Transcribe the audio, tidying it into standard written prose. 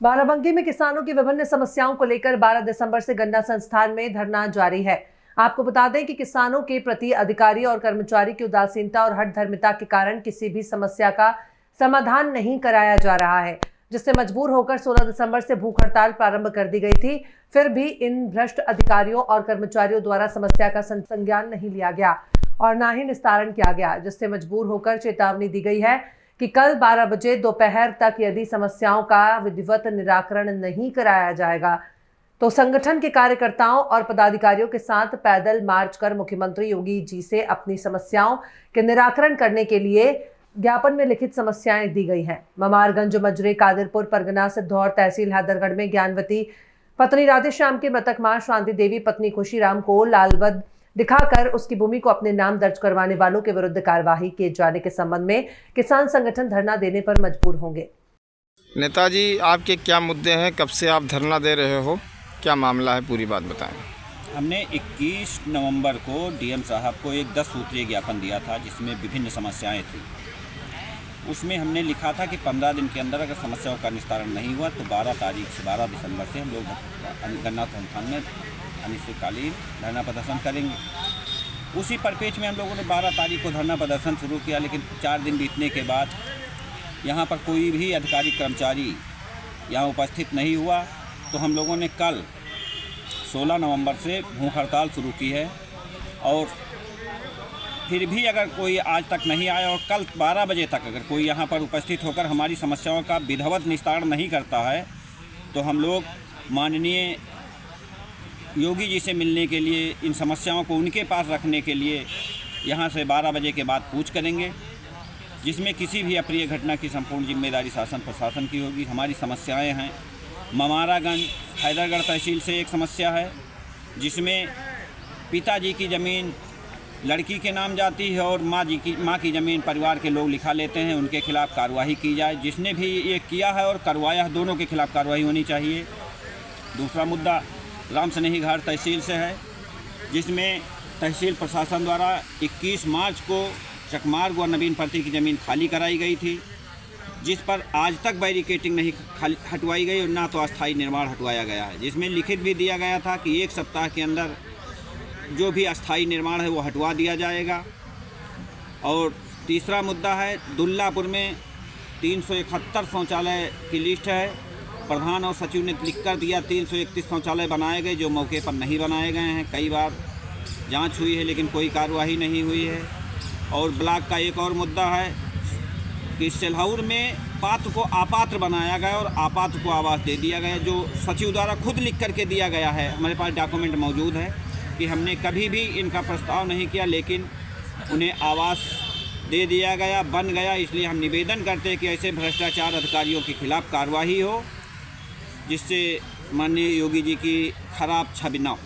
बाराबंकी में किसानों की विभिन्न समस्याओं को लेकर 12 दिसंबर से गन्ना संस्थान में धरना जारी है। आपको बता दें कि किसानों के प्रति अधिकारी और कर्मचारी की उदासीनता और हठधर्मिता के कारण किसी भी समस्या का समाधान नहीं कराया जा रहा है, जिससे मजबूर होकर 16 दिसंबर से भूख हड़ताल प्रारंभ कर दी गई थी। फिर भी इन भ्रष्ट अधिकारियों और कर्मचारियों द्वारा समस्या का संज्ञान नहीं लिया गया और न ही निस्तारण किया गया, जिससे मजबूर होकर चेतावनी दी गई है कि कल 12 बजे दोपहर तक यदि समस्याओं का विधिवत निराकरण नहीं कराया जाएगा तो संगठन के कार्यकर्ताओं और पदाधिकारियों के साथ पैदल मार्च कर मुख्यमंत्री योगी जी से अपनी समस्याओं के निराकरण करने के लिए ज्ञापन में लिखित समस्याएं दी गई हैं। ममारगंज, मजरे, कादिरपुर परगना, सिद्धौर तहसील हैदरगढ़ में ज्ञानवती पत्नी राधेश्याम की मृतक मां शांति देवी पत्नी खुशीराम को लालवद दिखाकर उसकी भूमि को अपने नाम दर्ज करवाने वालों के विरुद्ध कार्यवाही किए जाने के संबंध में किसान संगठन धरना देने पर मजबूर होंगे। नेताजी, आपके क्या मुद्दे हैं? कब से आप धरना दे रहे हो? क्या मामला है? पूरी बात बताएं। हमने 21 नवंबर को डीएम साहब को एक 10 सूत्रीय ज्ञापन दिया था, जिसमें विभिन्न समस्याएं थी। उसमें हमने लिखा था कि 15 दिन के अंदर अगर समस्याओं का निस्तारण नहीं हुआ तो 12 दिसंबर से हम लोग गन्ना संस्थान में अनिश्चितकालीन धरना प्रदर्शन करेंगे। उसी परिपेक्ष में हम लोगों ने 12 तारीख को धरना प्रदर्शन शुरू किया, लेकिन 4 दिन बीतने के बाद यहाँ पर कोई भी अधिकारी कर्मचारी यहाँ उपस्थित नहीं हुआ, तो हम लोगों ने कल 16 नवंबर से भूख हड़ताल शुरू की है। और फिर भी अगर कोई आज तक नहीं आया और कल 12 बजे तक अगर कोई यहाँ पर उपस्थित होकर हमारी समस्याओं का विधिवत निस्तारण नहीं करता है तो हम लोग माननीय योगी जी से मिलने के लिए, इन समस्याओं को उनके पास रखने के लिए यहाँ से 12 बजे के बाद कूच करेंगे, जिसमें किसी भी अप्रिय घटना की संपूर्ण जिम्मेदारी शासन प्रशासन की होगी। हमारी समस्याएं हैं, ममारागंज हैदरगढ़ तहसील से एक समस्या है, जिसमें पिताजी की ज़मीन लड़की के नाम जाती है और माँ की ज़मीन परिवार के लोग लिखा लेते हैं। उनके खिलाफ़ कार्रवाई की जाए, जिसने भी ये किया है और करवाया है, दोनों के खिलाफ़ कार्रवाई होनी चाहिए। दूसरा मुद्दा राम स्नेही घाट तहसील से है, जिसमें तहसील प्रशासन द्वारा 21 मार्च को चकमार्ग व नवीन प्रति की ज़मीन खाली कराई गई थी, जिस पर आज तक बैरिकेटिंग नहीं हटवाई गई और ना तो अस्थायी निर्माण हटवाया गया है, जिसमें लिखित भी दिया गया था कि 1 सप्ताह के अंदर जो भी अस्थायी निर्माण है वो हटवा दिया जाएगा। और तीसरा मुद्दा है दुल्लापुर में 371 शौचालय की लिस्ट है, प्रधान और सचिव ने लिख कर दिया 331 शौचालय बनाए गए जो मौके पर नहीं बनाए गए हैं। कई बार जांच हुई है लेकिन कोई कार्रवाई नहीं हुई है। और ब्लॉक का एक और मुद्दा है कि सेल्हौर में पात्र को अपात्र बनाया गया और अपात्र को आवास दे दिया गया, जो सचिव द्वारा खुद लिख करके दिया गया है। हमारे पास डॉक्यूमेंट मौजूद है कि हमने कभी भी इनका प्रस्ताव नहीं किया, लेकिन उन्हें आवास दे दिया गया, बन गया। इसलिए हम निवेदन करते हैं कि ऐसे भ्रष्टाचार अधिकारियों के खिलाफ़ कार्रवाई हो, जिससे माननीय योगी जी की खराब छवि न हो।